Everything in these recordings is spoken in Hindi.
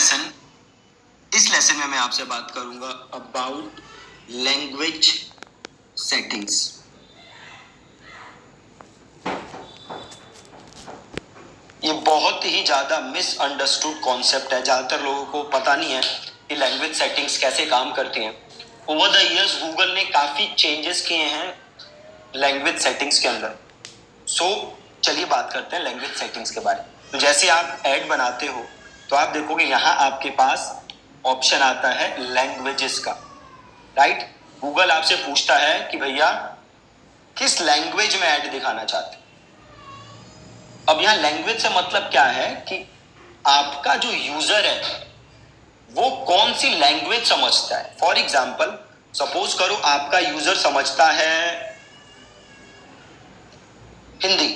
इस लेसन में मैं आपसे बात करूंगा अबाउट लैंग्वेज सेटिंग्स। ये बहुत ही ज्यादा मिसअंडरस्टूड कॉन्सेप्ट है, ज्यादातर लोगों को पता नहीं है कि लैंग्वेज सेटिंग्स कैसे काम करती हैं। ओवर द इयर्स गूगल ने काफी चेंजेस किए हैं लैंग्वेज सेटिंग्स के अंदर। चलिए बात करते हैं लैंग्वेज सेटिंग्स के बारे में। तो जैसे आप ऐड बनाते हो तो आप देखोगे यहाँ आपके पास ऑप्शन आता है लैंग्वेजेस का, राइट। गूगल आपसे पूछता है कि भैया किस लैंग्वेज में ऐड दिखाना चाहते। अब यहां लैंग्वेज से मतलब क्या है कि आपका जो यूजर है वो कौन सी लैंग्वेज समझता है। फॉर एग्जाम्पल सपोज करो आपका यूजर समझता है हिंदी,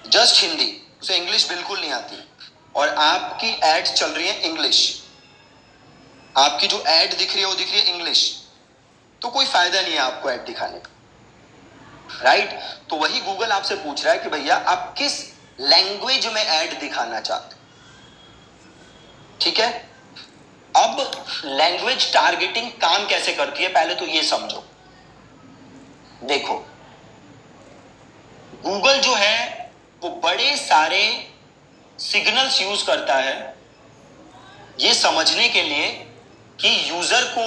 जस्ट हिंदी, उसे इंग्लिश बिल्कुल नहीं आती और आपकी एड्स चल रही है इंग्लिश, आपकी जो एड दिख रही है वो दिख रही है इंग्लिश, तो कोई फायदा नहीं है आपको एड दिखाने का, राइट। तो वही गूगल आपसे पूछ रहा है कि भैया आप किस लैंग्वेज में ऐड दिखाना चाहते, ठीक है। अब लैंग्वेज टारगेटिंग काम कैसे करती है पहले तो ये समझो। देखो गूगल जो है वो बड़े सारे सिग्नल्स यूज करता है ये समझने के लिए कि यूजर को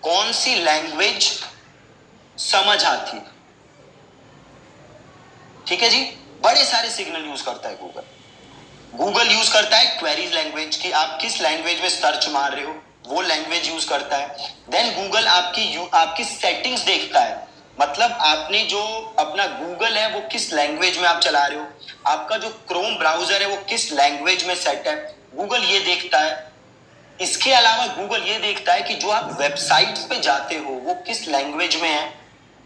कौन सी लैंग्वेज समझ आती है, ठीक है जी। बड़े सारे सिग्नल यूज करता है गूगल यूज करता है क्वेरीज लैंग्वेज की, आप किस लैंग्वेज में सर्च मार रहे हो वो लैंग्वेज यूज करता है। देन गूगल आपकी सेटिंग्स देखता है, मतलब आपने जो अपना गूगल है वो किस लैंग्वेज में आप चला रहे हो, आपका जो क्रोम ब्राउजर है वो किस लैंग्वेज में सेट है, गूगल ये देखता है। इसके अलावा गूगल ये देखता है कि जो आप वेबसाइट्स पे जाते हो वो किस लैंग्वेज में है,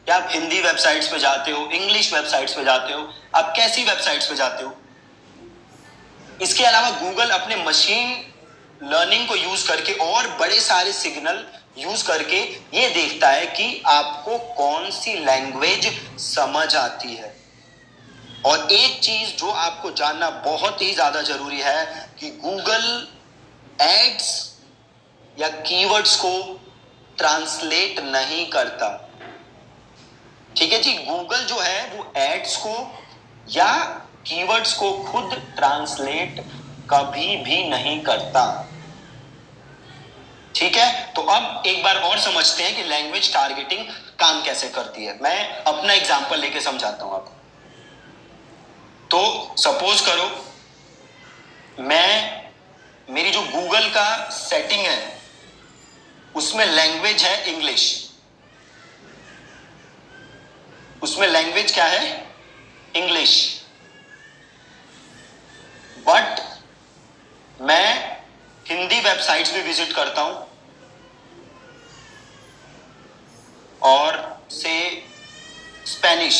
क्या आप हिंदी वेबसाइट्स पे जाते हो, इंग्लिश वेबसाइट्स पे जाते हो, आप कैसी वेबसाइट्स पे जाते हो। इसके अलावा गूगल अपने मशीन लर्निंग को यूज करके और बड़े सारे सिग्नल यूज करके ये देखता है कि आपको कौन सी लैंग्वेज समझ आती है। और एक चीज जो आपको जानना बहुत ही ज्यादा जरूरी है कि गूगल एड्स या कीवर्ड्स को ट्रांसलेट नहीं करता, ठीक है जी। गूगल जो है वो एड्स को या कीवर्ड्स को खुद ट्रांसलेट कभी भी नहीं करता, ठीक है। तो अब एक बार और समझते हैं कि लैंग्वेज टारगेटिंग काम कैसे करती है। मैं अपना एग्जांपल लेके समझाता हूं आपको। तो सपोज करो मेरी जो गूगल का सेटिंग है उसमें लैंग्वेज है इंग्लिश, उसमें लैंग्वेज क्या है इंग्लिश, बट मैं हिंदी वेबसाइट्स भी विजिट करता हूं और से स्पेनिश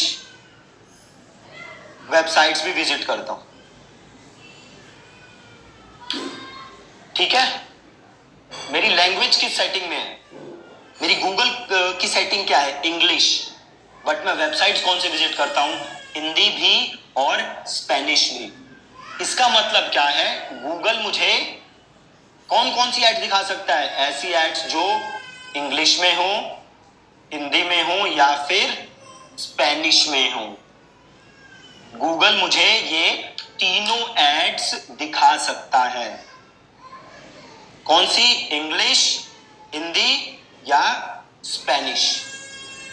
वेबसाइट्स भी विजिट करता हूं, ठीक है। मेरी लैंग्वेज किस सेटिंग में है, मेरी गूगल की सेटिंग क्या है इंग्लिश, बट मैं वेबसाइट्स कौन से विजिट करता हूं हिंदी भी और स्पेनिश भी। इसका मतलब क्या है गूगल मुझे कौन कौन सी एड दिखा सकता है, ऐसी एड्स जो इंग्लिश में हो, हिंदी में हो या फिर स्पेनिश में हो। गूगल मुझे ये तीनों एड्स दिखा सकता है, कौन सी इंग्लिश, हिंदी या स्पेनिश।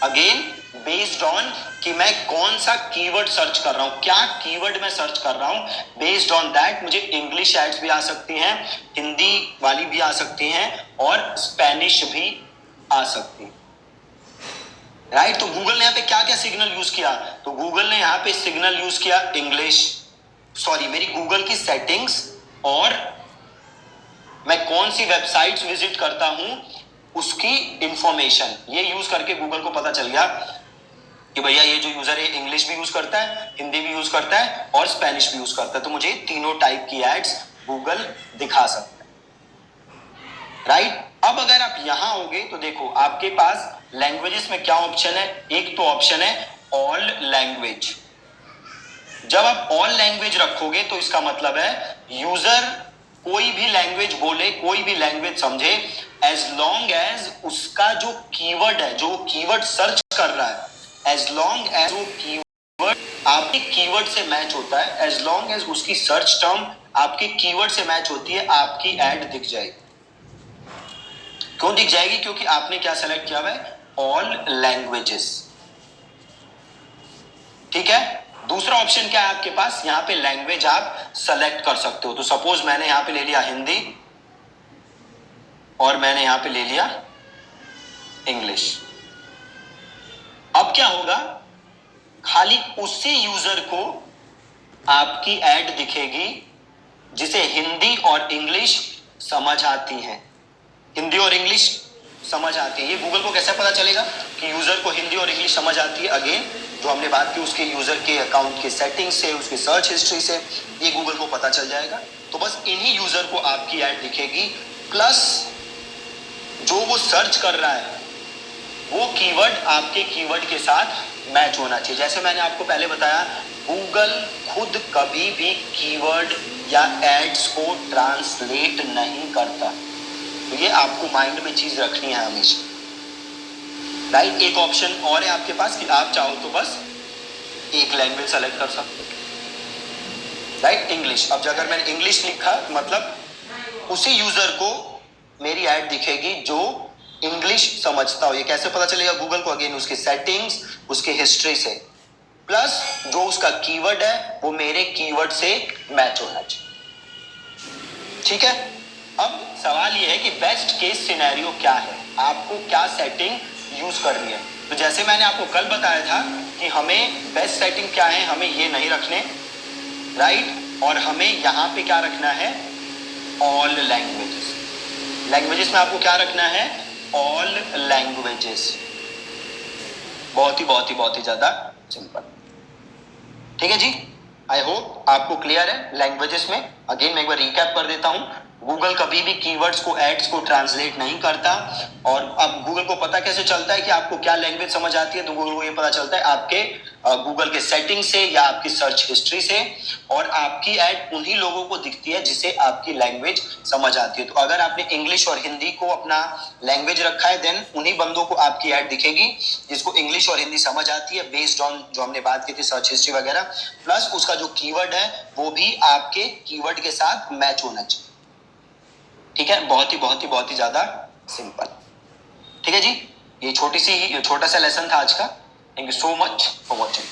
अगेन बेस्ड ऑन कि मैं कौन सा कीवर्ड सर्च कर रहा हूं, क्या कीवर्ड मैं सर्च कर रहा हूं, बेस्ड ऑन दैट मुझे इंग्लिश एड्स भी आ सकती हैं, हिंदी वाली भी आ सकती हैं और स्पेनिश भी आ सकती है, राइट। तो गूगल ने यहां पे क्या क्या सिग्नल यूज किया, तो गूगल ने यहां पे सिग्नल यूज किया मेरी गूगल की सेटिंग्स और मैं कौन सी वेबसाइट्स विजिट करता हूं उसकी इंफॉर्मेशन, ये यूज करके गूगल को पता चल गया कि भैया ये जो यूजर है इंग्लिश भी यूज करता है, हिंदी भी यूज करता है और स्पेनिश भी यूज करता है, तो मुझे तीनों टाइप की एड्स गूगल दिखा सकता है, राइट। अब अगर आप यहां होगे तो देखो आपके पास लैंग्वेजेस में क्या ऑप्शन है, एक तो ऑप्शन है ऑल लैंग्वेज। जब आप ऑल लैंग्वेज रखोगे तो इसका मतलब है यूजर कोई भी लैंग्वेज बोले, कोई भी लैंग्वेज समझे, एज लॉन्ग एज उसका जो कीवर्ड है, जो कीवर्ड सर्च कर रहा है, एज लॉन्ग एज वो कीवर्ड आपके कीवर्ड से मैच होता है, एज लॉन्ग एज उसकी सर्च टर्म आपके कीवर्ड से मैच होती है, आपकी एड दिख जाएगी। क्यों दिख जाएगी? क्योंकि आपने क्या सेलेक्ट किया हुआ है? All languages. ठीक है। दूसरा ऑप्शन क्या है आपके पास? यहां पे लैंग्वेज आप सेलेक्ट कर सकते हो। तो सपोज मैंने यहां पे ले लिया हिंदी और मैंने यहां पे ले लिया इंग्लिश। अब क्या होगा? खाली उसी यूजर को आपकी एड दिखेगी जिसे हिंदी और इंग्लिश समझ आती है। हिंदी और इंग्लिश समझ आती है। ये गूगल को कैसे पता चलेगा कि यूजर को हिंदी और इंग्लिश समझ आती है? अगेन जो हमने बात की उसके यूजर के अकाउंट के सेटिंग से, उसके सर्च हिस्ट्री से, ये गूगल को पता चल जाएगा। तो बस इन्हीं यूजर को आपकी ऐड दिखेगी, प्लस जो वो सर्च कर रहा है वो कीवर्ड आपके कीवर्ड के साथ मैच होना चाहिए। जैसे मैंने आपको पहले बताया, गूगल खुद कभी भी कीवर्ड या एड्स को ट्रांसलेट नहीं करता। तो ये आपको माइंड में चीज रखनी है हमेशा। राइट। एक ऑप्शन और है आपके पास कि आप चाहो तो बस एक लैंग्वेज सेलेक्ट कर सकते हो। Right, English. अब अगर मैंने इंग्लिश लिखा, मतलब उसी यूजर को मेरी ऐड दिखेगी जो इंग्लिश समझता हो। ये कैसे पता चलेगा गूगल को? अगेन उसके सेटिंग्स, उसके हिस्ट्री से, प्लस जो उसका कीवर्ड है वो मेरे कीवर्ड से मैच होना चाहिए। ठीक है। अब सवाल ये है कि बेस्ट केस सिनेरियो क्या है, आपको क्या सेटिंग यूज करनी है। तो जैसे मैंने आपको कल बताया था कि हमें बेस्ट सेटिंग क्या है, हमें ये नहीं रखने, राइट, और हमें यहां पे क्या रखना है? All languages. लैंग्वेजेस में आपको क्या रखना है? All languages. बहुत ही ज्यादा सिंपल। ठीक है जी। आई होप आपको क्लियर है लैंग्वेजेस में। अगेन मैं एक बार रिकैप कर देता हूं। गूगल कभी भी कीवर्ड्स को, एड्स को ट्रांसलेट नहीं करता। और अब गूगल को पता कैसे चलता है कि आपको क्या लैंग्वेज समझ आती है? तो गूगल को ये पता चलता है आपके गूगल के सेटिंग से या आपकी सर्च हिस्ट्री से। और आपकी एड उन्हीं लोगों को दिखती है जिसे आपकी लैंग्वेज समझ आती है। तो अगर आपने इंग्लिश और हिंदी को अपना लैंग्वेज रखा है, देन उन्हीं बंदों को आपकी एड दिखेगी जिसको इंग्लिश और हिंदी समझ आती है, बेस्ड ऑन जो हमने बात की थी सर्च हिस्ट्री वगैरह। प्लस उसका जो कीवर्ड है वो भी आपके कीवर्ड के साथ मैच होना चाहिए। ठीक है। बहुत ही ज्यादा सिंपल। ठीक है जी। ये छोटा सा लेसन था आज का। Thank you so much for watching.